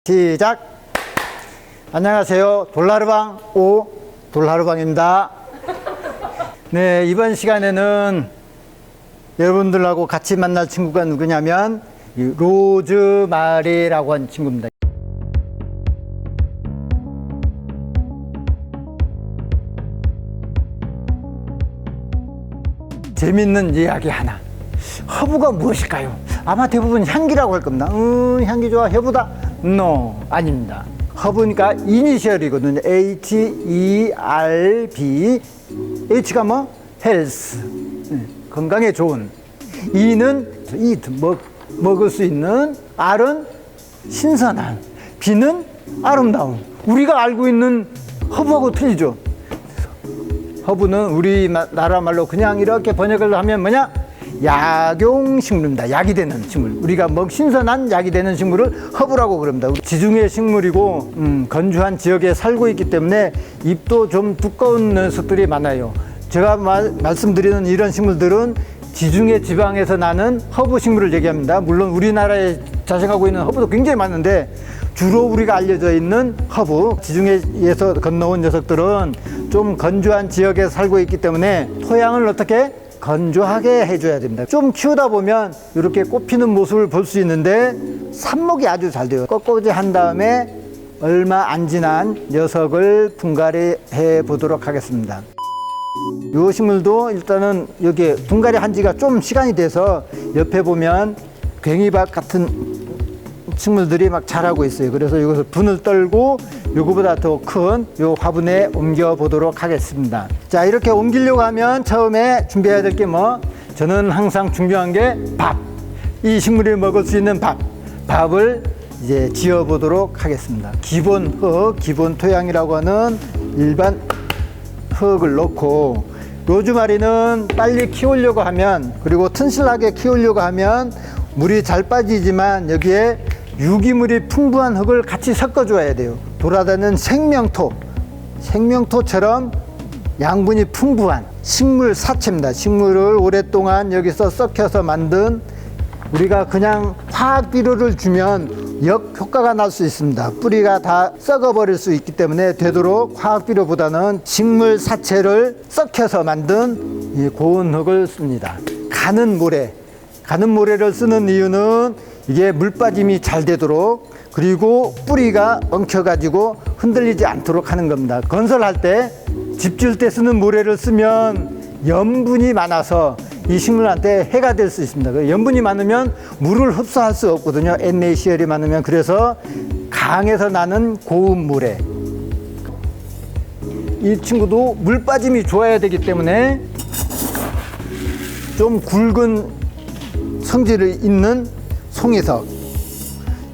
시작. 안녕하세요. 돌나르방 오 돌나르방입니다. 네, 이번 시간에는 여러분들하고 같이 만날 친구가 누구냐면 로즈마리라고 하는 친구입니다. 재밌는 이야기 하나. 허브가 무엇일까요? 아마 대부분 향기라고 할 겁니다. 향기 좋아, 허브다? No, 아닙니다. 허브니까 이니셜이거든요. H-E-R-B. H가 뭐? 헬스. 건강에 좋은. E는 eat, 먹을 수 있는. R은 신선한. B는 아름다운. 우리가 알고 있는 허브하고 틀리죠. 허브는 우리나라 말로 그냥 이렇게 번역을 하면 뭐냐? 약용식물입니다. 약이 되는 식물. 우리가 신선한 약이 되는 식물을 허브라고 그럽니다. 지중해 식물이고 건조한 지역에 살고 있기 때문에 잎도 좀 두꺼운 녀석들이 많아요. 제가 말씀드리는 이런 식물들은 지중해 지방에서 나는 허브 식물을 얘기합니다. 물론 우리나라에 자생하고 있는 허브도 굉장히 많은데 주로 우리가 알려져 있는 허브, 지중해에서 건너온 녀석들은 좀 건조한 지역에 살고 있기 때문에 토양을 어떻게 건조하게 해줘야 됩니다. 좀 키우다 보면 이렇게 꽃피는 모습을 볼 수 있는데 삽목이 아주 잘 돼요. 꺾어지 한 다음에 얼마 안 지난 녀석을 분갈이 해 보도록 하겠습니다. 이 식물도 일단은 여기 분갈이 한 지가 좀 시간이 돼서 옆에 보면 괭이밭 같은 식물들이 막 자라고 있어요. 그래서 이것을 분을 떨고 요거보다 더 큰 요 화분에 옮겨 보도록 하겠습니다. 자, 이렇게 옮기려고 하면 처음에 준비해야 될 게 저는 항상 중요한 게 밥. 이 식물이 먹을 수 있는 밥을 이제 지어 보도록 하겠습니다. 기본 흙, 기본 토양이라고 하는 일반 흙을 넣고, 로즈마리는 빨리 키우려고 하면, 그리고 튼실하게 키우려고 하면 물이 잘 빠지지만 여기에 유기물이 풍부한 흙을 같이 섞어줘야 돼요. 돌아다니는 생명토처럼 양분이 풍부한 식물 사체입니다. 식물을 오랫동안 여기서 썩혀서 만든, 우리가 그냥 화학 비료를 주면 역효과가 날 수 있습니다. 뿌리가 다 썩어버릴 수 있기 때문에 되도록 화학 비료보다는 식물 사체를 썩혀서 만든 이 고운 흙을 씁니다. 가는 모래를 쓰는 이유는 이게 물 빠짐이 잘 되도록, 그리고 뿌리가 엉켜가지고 흔들리지 않도록 하는 겁니다. 건설할 때, 집 지을 때 쓰는 모래를 쓰면 염분이 많아서 이 식물한테 해가 될 수 있습니다. 염분이 많으면 물을 흡수할 수 없거든요. NaCl이 많으면. 그래서 강에서 나는 고운 모래. 이 친구도 물 빠짐이 좋아야 되기 때문에 좀 굵은 성질이 있는 송이석,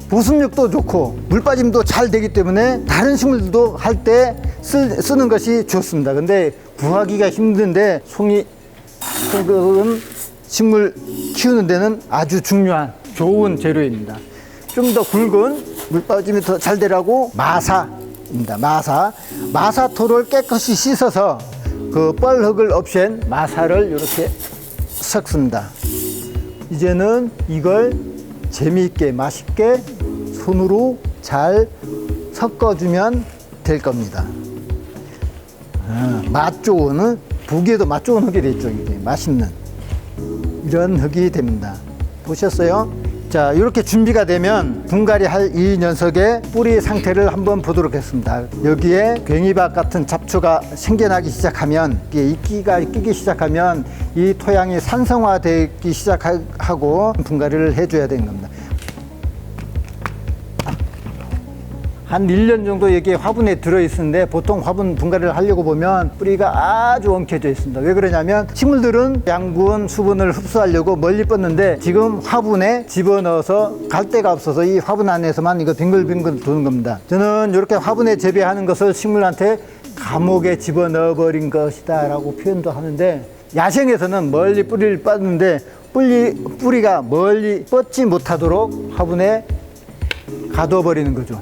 보습력도 좋고 물빠짐도 잘 되기 때문에 다른 식물들도 할 때 쓰는 것이 좋습니다. 근데 구하기가 힘든데 송이석은 식물 키우는 데는 아주 중요한 좋은 재료입니다. 좀 더 굵은 물빠짐이 더 잘 되라고 마사입니다. 마사토를 깨끗이 씻어서 그 뻘흙을 없앤 마사를 이렇게 섞습니다. 이제는 이걸 재미있게 맛있게 손으로 잘 섞어주면 될 겁니다. 맛 좋은, 보기에도 맛 좋은 흙이 됐죠. 이게 맛있는 이런 흙이 됩니다. 보셨어요? 자, 이렇게 준비가 되면 분갈이 할 이 녀석의 뿌리 상태를 한번 보도록 하겠습니다. 여기에 괭이밭 같은 잡초가 생겨나기 시작하면, 이끼가 끼기 시작하면 이 토양이 산성화되기 시작하고 분갈이를 해줘야 되는 겁니다. 한 1년 정도 여기에 화분에 들어있는데, 보통 화분 분갈이를 하려고 보면 뿌리가 아주 엉켜져 있습니다. 왜 그러냐면 식물들은 양분, 수분을 흡수하려고 멀리 뻗는데 지금 화분에 집어넣어서 갈 데가 없어서 이 화분 안에서만 이거 빙글빙글 도는 겁니다. 저는 이렇게 화분에 재배하는 것을 식물한테 감옥에 집어넣어 버린 것이다 라고 표현도 하는데, 야생에서는 멀리 뿌리를 뻗는데 뿌리가 멀리 뻗지 못하도록 화분에 가둬버리는 거죠.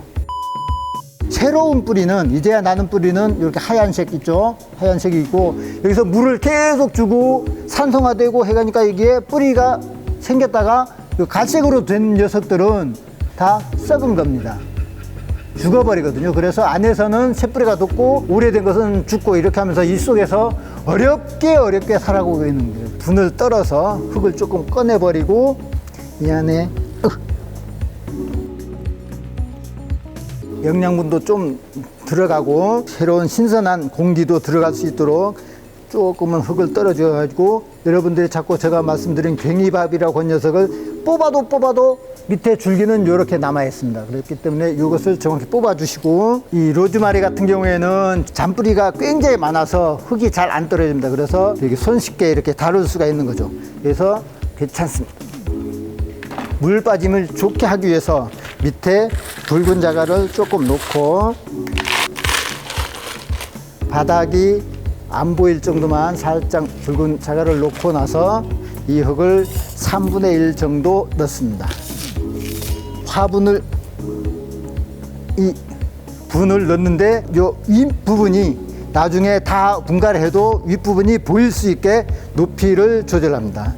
새로운 뿌리는, 이제야 나는 뿌리는 이렇게 하얀색 있죠? 하얀색이 있고, 여기서 물을 계속 주고 산성화되고 해가니까 이게 뿌리가 생겼다가 갈색으로 된 녀석들은 다 썩은 겁니다. 죽어버리거든요. 그래서 안에서는 새뿌리가 돋고 오래된 것은 죽고 이렇게 하면서 이 속에서 어렵게 살아가고 있는 거예요. 분을 떨어서 흙을 조금 꺼내버리고 이 안에 영양분도 좀 들어가고 새로운 신선한 공기도 들어갈 수 있도록 조금은 흙을 떨어져 가지고 여러분들이 자꾸 제가 말씀드린 괭이밥이라고 한 녀석을 뽑아도 밑에 줄기는 이렇게 남아 있습니다. 그렇기 때문에 이것을 정확히 뽑아 주시고, 이 로즈마리 같은 경우에는 잔뿌리가 굉장히 많아서 흙이 잘 안 떨어집니다. 그래서 되게 손쉽게 이렇게 다룰 수가 있는 거죠. 그래서 괜찮습니다. 물 빠짐을 좋게 하기 위해서 밑에 붉은 자갈을 조금 놓고 바닥이 안 보일 정도만 살짝 붉은 자갈을 놓고 나서 이 흙을 3분의 1 정도 넣습니다. 화분을 이 분을 넣는데 요 윗부분이 나중에 다 분갈이 해도 윗부분이 보일 수 있게 높이를 조절합니다.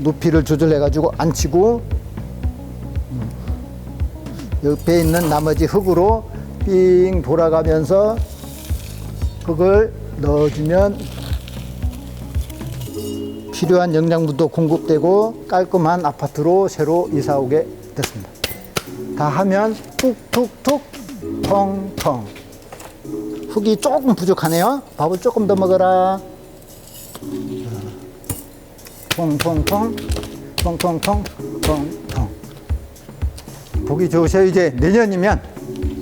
높이를 조절해 가지고 앉히고 옆에 있는 나머지 흙으로 삥 돌아가면서 흙을 넣어주면 필요한 영양분도 공급되고 깔끔한 아파트로 새로 이사 오게 됐습니다. 다 하면 툭툭툭 텅텅. 흙이 조금 부족하네요. 밥을 조금 더 먹어라. 텅텅텅 텅텅텅 텅텅. 보기 좋으세요. 이제 내년이면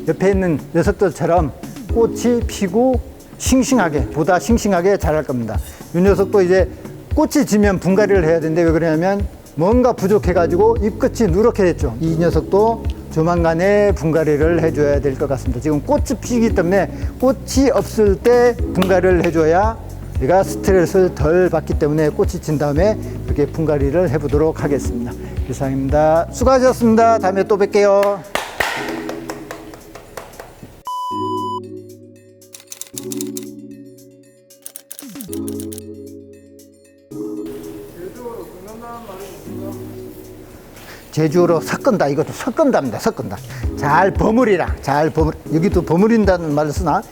옆에 있는 녀석들처럼 꽃이 피고 싱싱하게, 보다 싱싱하게 자랄 겁니다. 이 녀석도 이제 꽃이 지면 분갈이를 해야 되는데 왜 그러냐면 뭔가 부족해가지고 잎끝이 누렇게 됐죠. 이 녀석도 조만간에 분갈이를 해줘야 될 것 같습니다. 지금 꽃이 피기 때문에 꽃이 없을 때 분갈이를 해줘야 우리가 스트레스를 덜 받기 때문에 꽃이 진 다음에 이렇게 분갈이를 해보도록 하겠습니다. 이상입니다. 수고하셨습니다. 다음에 또 뵐게요. 제주어로 섞은다. 이것도 섞은답니다. 섞은다. 잘 버무리라. 잘 버무리. 여기도 버무린다는 말을 쓰나?